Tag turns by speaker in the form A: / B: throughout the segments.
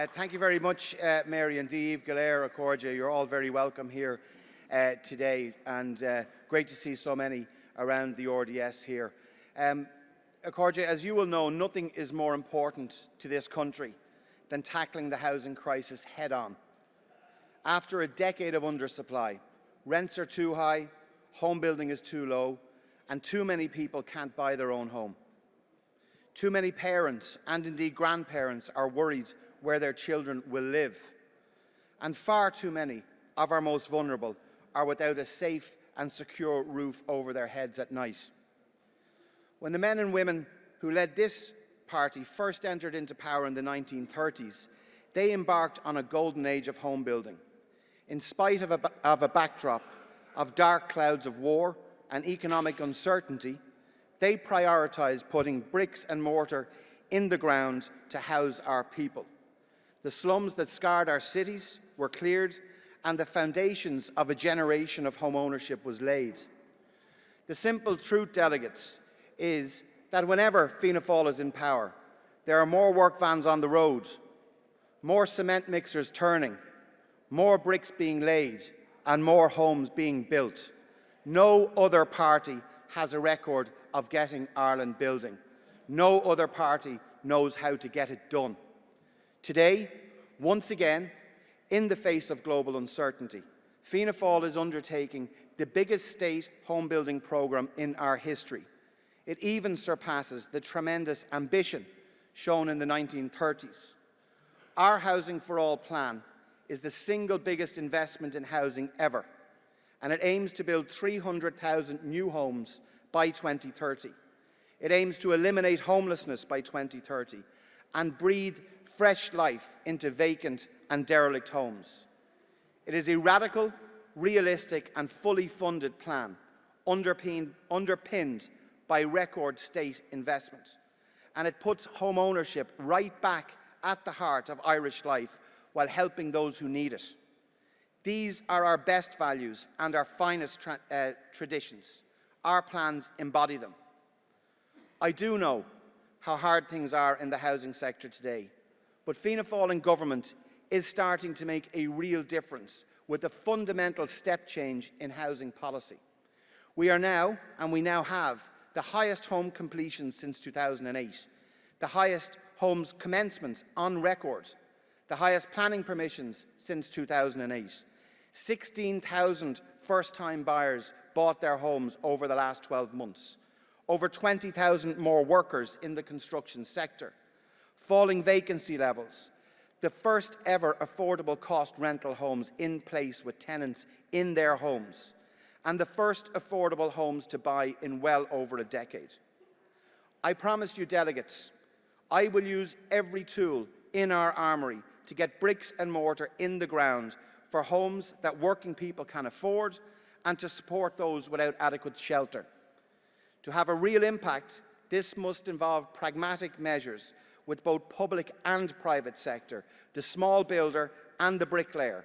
A: Thank you very much, Mary and Dave, Galera, Accordia. You're all very welcome here today, and great to see so many around the RDS here. Accordia, as you will know, nothing is more important to this country than tackling the housing crisis head-on. After a decade of undersupply, rents are too high, home building is too low, and too many people can't buy their own home. Too many parents, and indeed grandparents, are worried where their children will live. And far too many of our most vulnerable are without a safe and secure roof over their heads at night. When the men and women who led this party first entered into power in the 1930s, they embarked on a golden age of home building. In spite of a backdrop of dark clouds of war and economic uncertainty, they prioritised putting bricks and mortar in the ground to house our people. The slums that scarred our cities were cleared, and the foundations of a generation of home ownership was laid. The simple truth, delegates, is that whenever Fianna Fáil is in power, there are more work vans on the road, more cement mixers turning, more bricks being laid, and more homes being built. No other party has a record of getting Ireland building. No other party knows how to get it done. Today, once again, in the face of global uncertainty, Fianna Fáil is undertaking the biggest state home building programme in our history. It even surpasses the tremendous ambition shown in the 1930s. Our Housing for All plan is the single biggest investment in housing ever, and it aims to build 300,000 new homes by 2030. It aims to eliminate homelessness by 2030 and breathe fresh life into vacant and derelict homes. It is a radical, realistic and fully funded plan underpinned by record state investment, and it puts home ownership right back at the heart of Irish life while helping those who need it. These are our best values and our finest traditions. Our plans embody them. I do know how hard things are in the housing sector today, but Fianna Fáil in government is starting to make a real difference with a fundamental step change in housing policy. We are now, and we now have, the highest home completions since 2008, the highest homes commencements on record, the highest planning permissions since 2008. 16,000 first-time buyers bought their homes over the last 12 months. Over 20,000 more workers in the construction sector. Falling vacancy levels. The first ever affordable cost rental homes in place with tenants in their homes. And the first affordable homes to buy in well over a decade. I promise you, delegates, I will use every tool in our armoury to get bricks and mortar in the ground for homes that working people can afford and to support those without adequate shelter. To have a real impact, this must involve pragmatic measures with both public and private sector, the small builder and the bricklayer.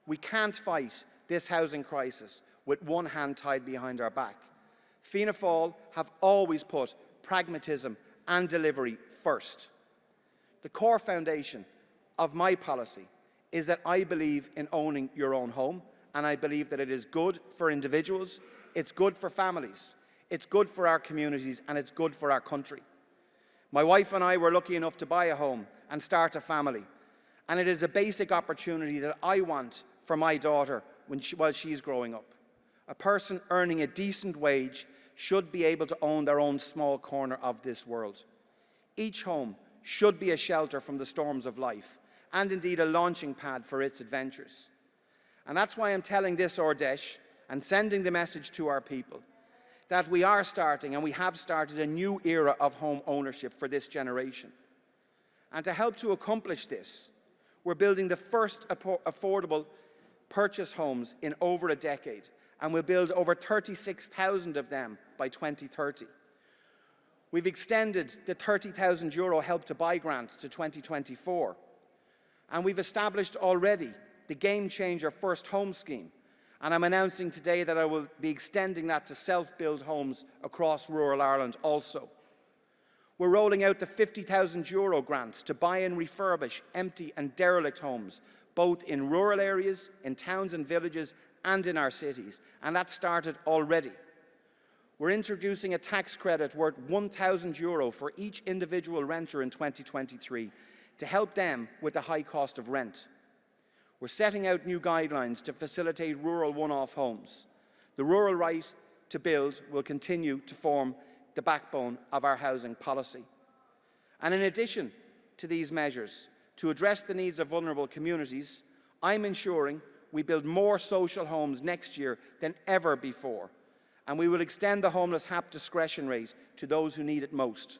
A: We can't fight this housing crisis with one hand tied behind our back. Fianna Fáil have always put pragmatism and delivery first. The core foundation of my policy is that I believe in owning your own home, and I believe that it is good for individuals, it's good for families, it's good for our communities, and it's good for our country. My wife and I were lucky enough to buy a home and start a family, and it is a basic opportunity that I want for my daughter while she's growing up. A person earning a decent wage should be able to own their own small corner of this world. Each home should be a shelter from the storms of life, and indeed a launching pad for its adventures. And that's why I'm telling this Ordesh and sending the message to our people that we are starting, and we have started, a new era of home ownership for this generation. And to help to accomplish this, we're building the first affordable purchase homes in over a decade, and we'll build over 36,000 of them by 2030. We've extended the €30,000 Help to Buy grant to 2024, and we've established already the game-changer First Home Scheme, and I'm announcing today that I will be extending that to self-build homes across rural Ireland also. We're rolling out the €50,000 grants to buy and refurbish empty and derelict homes, both in rural areas, in towns and villages, and in our cities, and that started already. We're introducing a tax credit worth €1,000 for each individual renter in 2023 to help them with the high cost of rent. We're setting out new guidelines to facilitate rural one-off homes. The rural right to build will continue to form the backbone of our housing policy. And in addition to these measures, to address the needs of vulnerable communities, I'm ensuring we build more social homes next year than ever before, and we will extend the Homeless HAP discretion rate to those who need it most.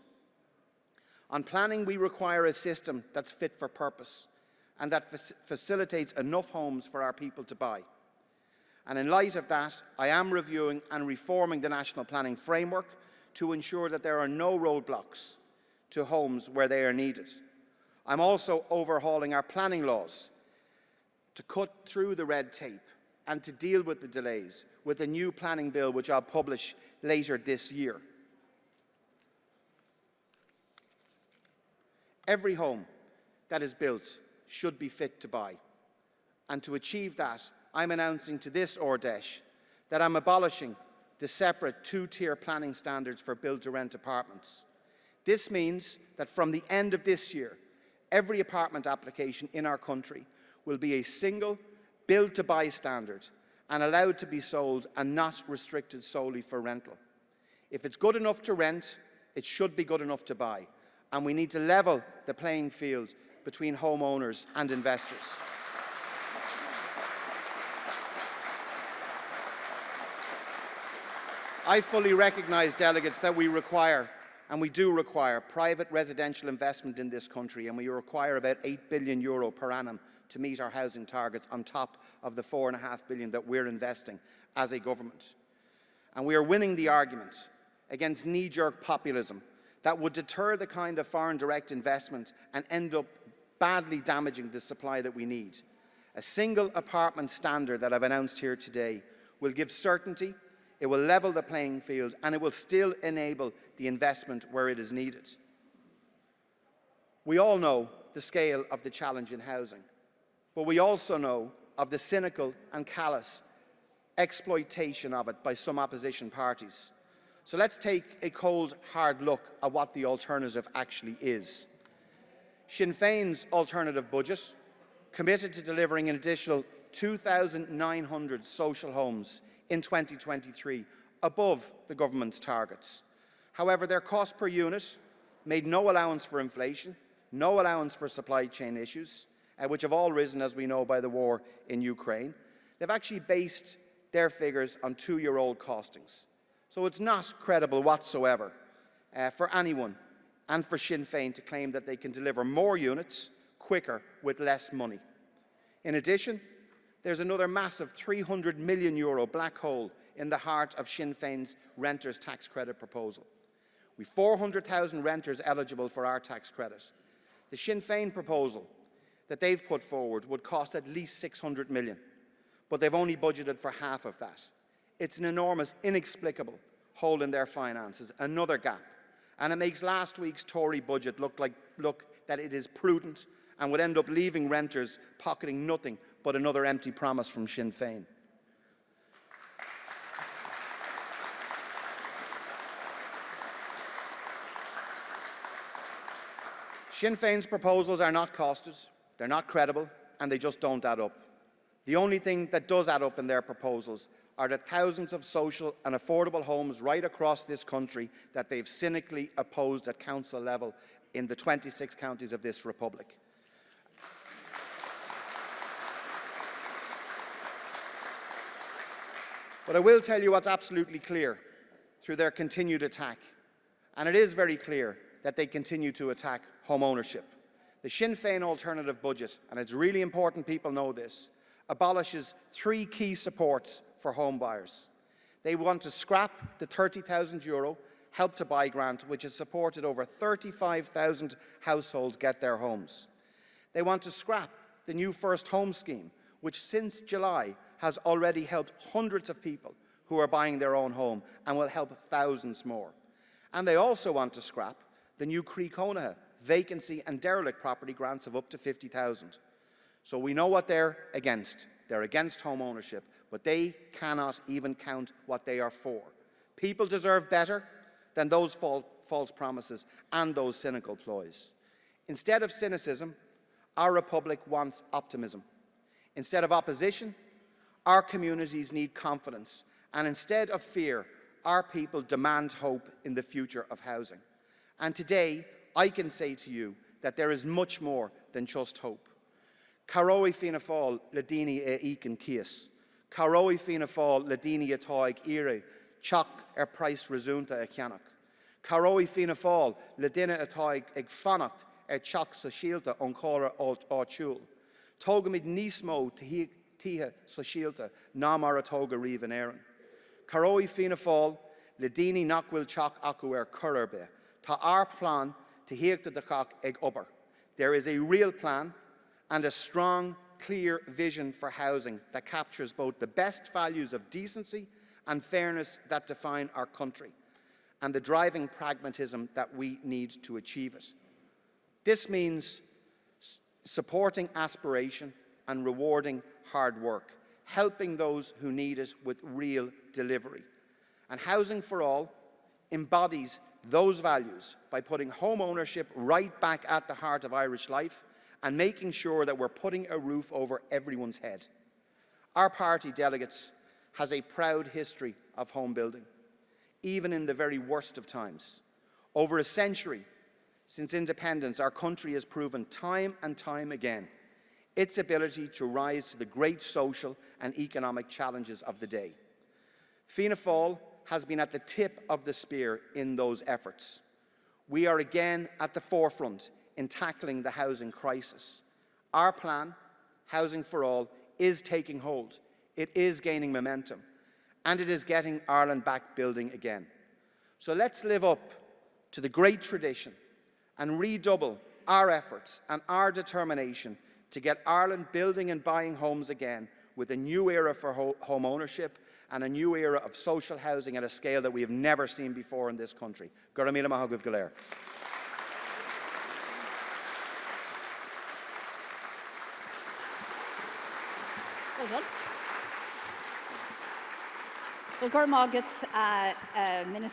A: On planning, we require a system that's fit for purpose and that facilitates enough homes for our people to buy. And in light of that, I am reviewing and reforming the National Planning Framework to ensure that there are no roadblocks to homes where they are needed. I'm also overhauling our planning laws to cut through the red tape and to deal with the delays with a new planning bill which I'll publish later this year. Every home that is built should be fit to buy. And to achieve that, I'm announcing to this Ordesh that I'm abolishing the separate two-tier planning standards for build-to-rent apartments. This means that from the end of this year, every apartment application in our country will be a single build-to-buy standard and allowed to be sold and not restricted solely for rental. If it's good enough to rent, it should be good enough to buy, and we need to level the playing field between homeowners and investors. I fully recognise, delegates, that we require, and we do require, private residential investment in this country, and we require about €8 billion per annum to meet our housing targets on top of the €4.5 billion that we're investing as a government. And we are winning the argument against knee-jerk populism that would deter the kind of foreign direct investment and end up badly damaging the supply that we need. A single apartment standard that I've announced here today will give certainty, it will level the playing field, and it will still enable the investment where it is needed. We all know the scale of the challenge in housing, but we also know of the cynical and callous exploitation of it by some opposition parties. So let's take a cold, hard look at what the alternative actually is. Sinn Féin's alternative budget committed to delivering an additional 2,900 social homes in 2023, above the government's targets. However, their cost per unit made no allowance for inflation, no allowance for supply chain issues, which have all risen, as we know, by the war in Ukraine. They've actually based their figures on two-year-old costings. So it's not credible whatsoever for anyone and for Sinn Féin to claim that they can deliver more units quicker with less money. In addition, there's another massive €300 million black hole in the heart of Sinn Féin's renters' tax credit proposal. We've 400,000 renters eligible for our tax credit. The Sinn Féin proposal that they've put forward would cost at least €600 million, but they've only budgeted for half of that. It's an enormous, inexplicable hole in their finances, another gap, and it makes last week's Tory budget look that it is prudent and would end up leaving renters pocketing nothing but another empty promise from Sinn Féin. Sinn Féin's proposals are not costed, they're not credible, and they just don't add up. The only thing that does add up in their proposals are the thousands of social and affordable homes right across this country that they've cynically opposed at council level in the 26 counties of this republic. But I will tell you what's absolutely clear through their continued attack, and it is very clear that they continue to attack home ownership. The Sinn Féin alternative budget, and it's really important people know this, abolishes three key supports for home buyers. They want to scrap the €30,000 Help to Buy grant, which has supported over 35,000 households get their homes. They want to scrap the new First Home scheme, which since July has already helped hundreds of people who are buying their own home and will help thousands more. And they also want to scrap the new Croí Cónaithe vacancy and derelict property grants of up to 50,000. So we know what they're against. They're against home ownership, but they cannot even count what they are for. People deserve better than those false promises and those cynical ploys. Instead of cynicism, our republic wants optimism. Instead of opposition, our communities need confidence. And instead of fear, our people demand hope in the future of housing. And today, I can say to you that there is much more than just hope. Carroi Fianna Fáil le daoine ícin cias. Carroi Fianna Fáil le daoine atá ag iarraidh teach price rasúnta a cheannach. Carroi Fianna Fáil le duine atá ag fannacht teach sa síolta an chóra áitiúil. Tógamid níos mó tithe sa síolta ná mar atóga riomh an éireann. Carroi Fianna Fáil le daoine nach bhfuil teach acu chuir be. Tá our plan to hiagta de chach ag obair. There is a real plan and a strong, clear vision for housing that captures both the best values of decency and fairness that define our country, and the driving pragmatism that we need to achieve it. This means supporting aspiration and rewarding hard work, helping those who need it with real delivery. And Housing for All embodies those values by putting home ownership right back at the heart of Irish life and making sure that we're putting a roof over everyone's head. Our party delegates has a proud history of home building, even in the very worst of times. Over a century since independence, our country has proven time and time again its ability to rise to the great social and economic challenges of the day. Fianna Fáil has been at the tip of the spear in those efforts. We are again at the forefront in tackling the housing crisis. Our plan, Housing for All, is taking hold. It is gaining momentum, and it is getting Ireland back building again. So let's live up to the great tradition and redouble our efforts and our determination to get Ireland building and buying homes again, with a new era for home ownership and a new era of social housing at a scale that we have never seen before in this country. Gura míle maith agaibh go léir.
B: Well done. Well, Minister.